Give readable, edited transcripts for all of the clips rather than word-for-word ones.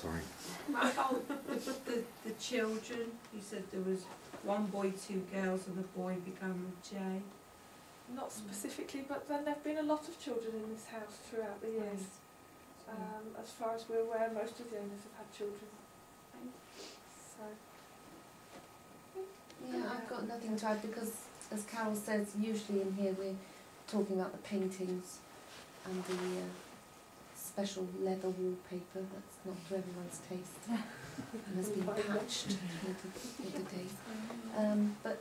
sorry. About the children, you said there was one boy, 2 girls, and the boy began with J. Not specifically, but then there have been a lot of children in this house throughout the years. As far as we're aware, most of the owners have had children. So. Yeah, I've got nothing to add because, as Carol says, usually in here we're talking about the paintings and the special leather wallpaper that's not to everyone's taste and has been patched with the days. But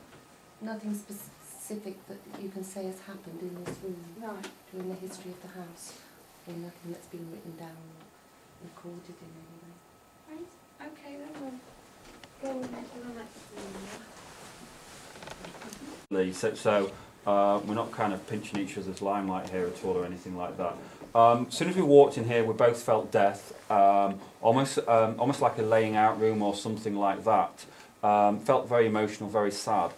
nothing specific that you can say has happened in this room during the history of the house, or nothing that's been written down or recorded in any way. Right, okay then we'll go on to the next room. So we're not kind of pinching each other's limelight here at all or anything like that. As soon as we walked in here, we both felt death, almost like a laying out room or something like that. Felt very emotional, very sad.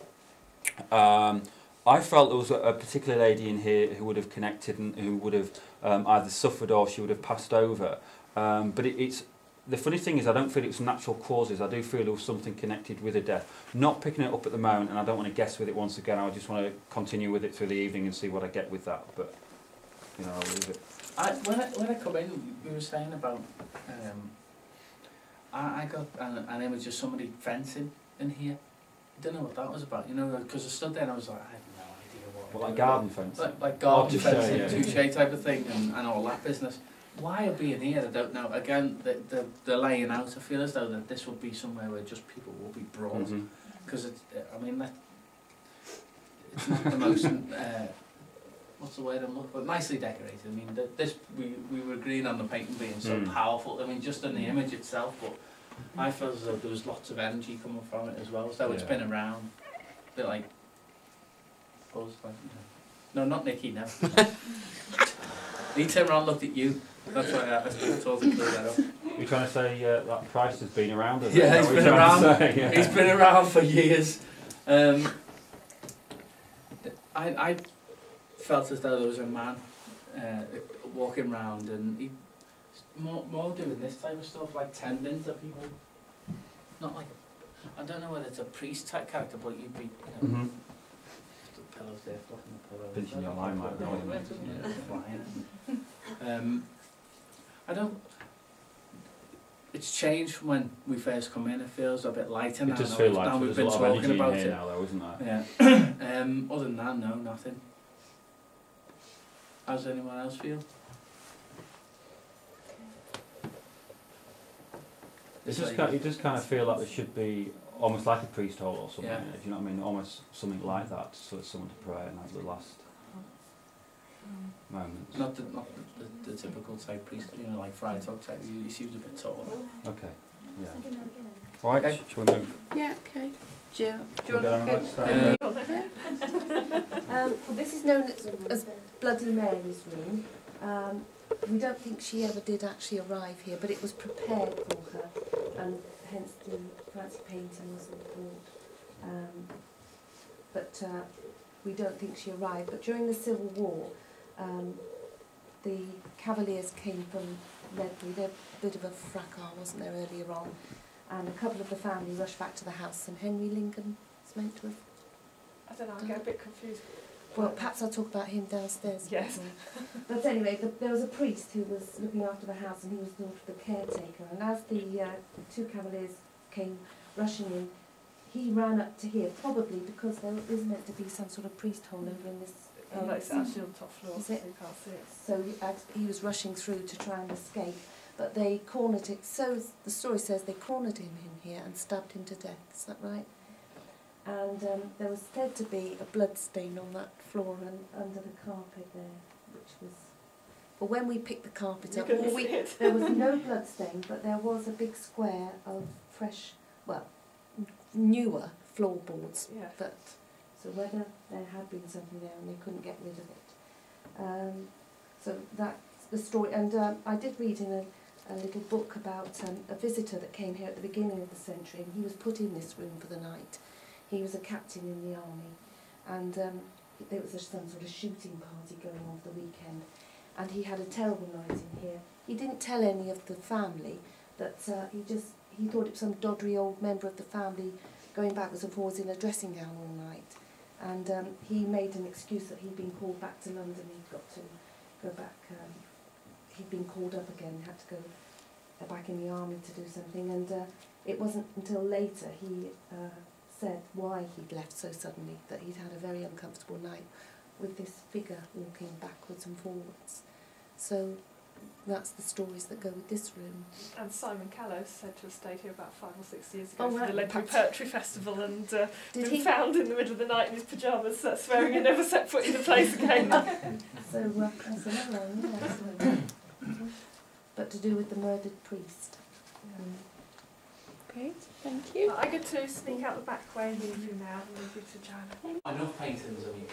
I felt there was a particular lady in here who would have connected and who would have either suffered or she would have passed over. But it's the funny thing is I don't feel it's natural causes. I do feel there was something connected with a death. Not picking it up at the moment, and I don't want to guess with it once again. I just want to continue with it through the evening and see what I get with that. But you know, I'll leave it. When I come in, we were saying about I got an image of somebody fencing in here. I don't know what that was about, you know, because I stood there and I was like, I have no idea what. Well, like garden fence. Like garden fencing, yeah. touche type of thing, and all that business. Why it being here, I don't know. Again, the laying out, I feel as though that this would be somewhere where just people will be brought, because I mean, it's not the most. What's the word I'm looking for? Nicely decorated. I mean, we were agreeing on the painting being so powerful. I mean, just in the image itself, but I feel as though there was lots of energy coming from it as well. So it's been around, a bit like, Buzz, like, no, not Nicky, no. He turned around and looked at you. That's why I told him to clear that up. You're trying to say that Price has been around? Yeah, he's been around. Yeah. He's been around for years. I felt as though there was a man walking around, and he more doing this type of stuff, like tending to people. Not like, I don't know whether it's a priest type character, but you'd be, you know, the pillows there, fluffing the pillows. Pinching your limelight, I don't. It's changed from when we first come in. It feels a bit lighter now. It does feel lighter. We've There's been a lot of talking energy about in here it now, though, isn't there? Yeah. Other than that, no, nothing. How does anyone else feel? You just kind of feel like there should be almost like a priest hole or something. Yeah. Do you know what I mean? Almost something like that, so it's someone to pray and have the last moments. Not the typical type priest, you know, like Friar Tuck type. He seems a bit taller. Okay. Yeah. All right. Okay. Shall we move? Yeah. Okay. Jill, do you want to well, this is known as Bloody Mary's room. We don't think she ever did actually arrive here, but it was prepared for her, and hence the fancy paintings were brought. But we don't think she arrived. But during the Civil War, the Cavaliers came from Ledbury. There was a bit of a fracas, wasn't there, earlier on? And a couple of the family rushed back to the house, and Henry Lincoln is meant to have... I don't know, I get a bit confused. Well, perhaps I'll talk about him downstairs. Yes. But anyway, there was a priest who was looking after the house, and he was thought of the caretaker. And as the two Cavaliers came rushing in, he ran up to here, probably because there is meant to be some sort of priest hole over in this... Oh, no, it's actually on the top floor, so you can't see it. So he was rushing through to try and escape, but they cornered it. So the story says they cornered him in here and stabbed him to death. Is that right? And there was said to be a blood stain on that floor and under the carpet there, which was... But when we picked the carpet up, there was no blood stain, but there was a big square of fresh, well, newer floorboards. Yeah. But so whether there had been something there and they couldn't get rid of it. So that's the story. And I did read in a little book about a visitor that came here at the beginning of the century, and he was put in this room for the night. He was a captain in the army, and there was some sort of shooting party going on for the weekend, and he had a terrible night in here. He didn't tell any of the family, that he thought it was some doddery old member of the family going backwards and forwards in a dressing gown all night. And he made an excuse that he'd been called back to London. He'd got to go back. He'd been called up again. Had to go back in the army to do something. And it wasn't until later he said why he'd left so suddenly, that he'd had a very uncomfortable night with this figure walking backwards and forwards. So that's the stories that go with this room. And Simon Callow said to have stayed here about 5 or 6 years ago Oh, for right. the Legendary Poetry Festival, and Did been he? found in the middle of the night in his pyjamas, swearing he never set foot in the place again. So that's another one, yeah. But to do with the murdered priest. Great, thank you. I get to sneak out the back way and leave you now, and leave you to Joanna. Enough paintings, I mean.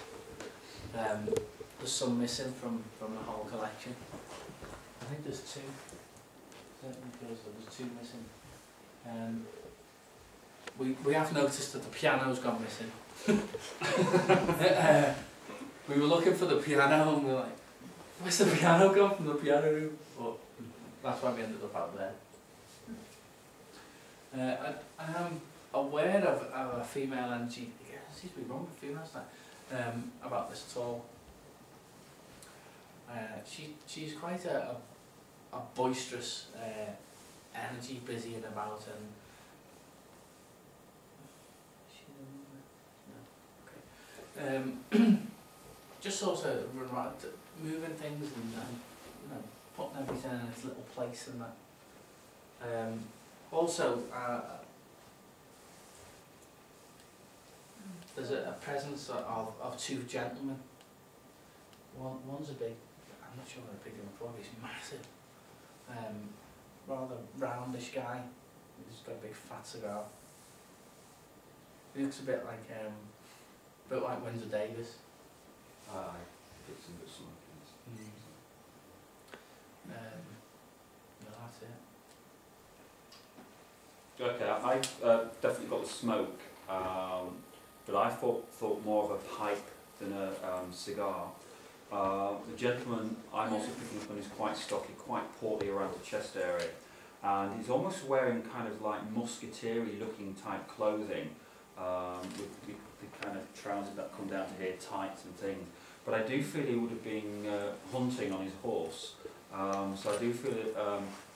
There's some missing from the whole collection. I think there's 2. Certainly feels like there's 2 missing. We have noticed that the piano's gone missing. We were looking for the piano and we were like, where's the piano gone from the piano room? But that's why we ended up out there. I am aware of a female energy. There seems to be wrong with females now. About this at all. She's quite a boisterous energy, busy and about, and just sort of run around, moving things and you know, putting everything in its little place and that. Also, there's a presence of 2 gentlemen. One's a big, I'm not sure how big they're for, he's massive. Rather roundish guy. He's got a big fat cigar. He looks a bit like Windsor Davis. It's a bit something. No, that's it. Okay, I've definitely got the smoke, but I thought more of a pipe than a cigar. The gentleman I'm also picking up on is quite stocky, quite portly around the chest area, and he's almost wearing kind of like musketeer-y looking type clothing, with the kind of trousers that come down to here, tights and things. But I do feel he would have been hunting on his horse, so I do feel that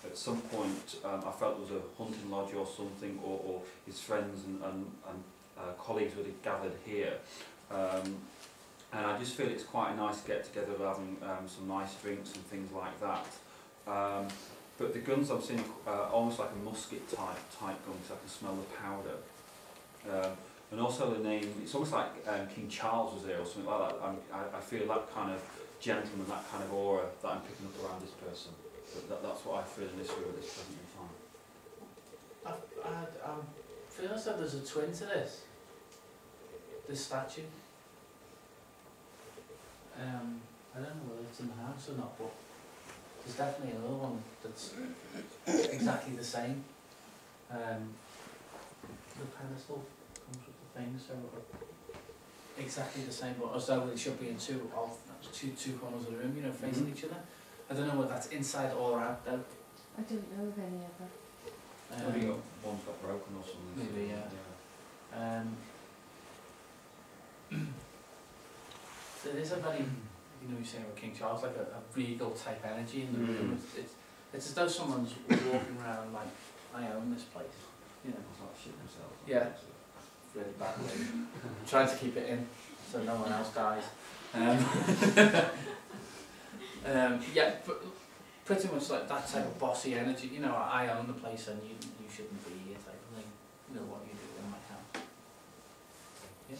at some point I felt there was a hunting lodge or something, or his friends and colleagues would have gathered here. And I just feel it's quite a nice get together, having some nice drinks and things like that. But the guns I'm seeing are almost like a musket type gun, because I can smell the powder. And also the name, it's almost like King Charles was there or something like that. I feel that kind of gentleman, that kind of aura that I'm picking up around this person. But that's what I feel in this room at this present time. I feel as though there's a twin to this statue. I don't know whether it's in the house or not, but there's definitely another one that's exactly the same. The pedestal comes with the thing, so exactly the same, but as though it should be in two corners of the room, you know, facing each other. I don't know whether that's inside or out though. I don't know of any other. Maybe one's got broken or something. Maybe, yeah. There is a very, you know, you're saying with King Charles, like a regal type energy in the room. It's as though someone's walking around like, I own this place, you know. It's like shit themselves. Yeah, really bad way. Trying to keep it in so no one else dies. Yeah, but pretty much like that type of bossy energy, you know, I own the place and you shouldn't be here type of thing. You know what you do in my house. Yeah.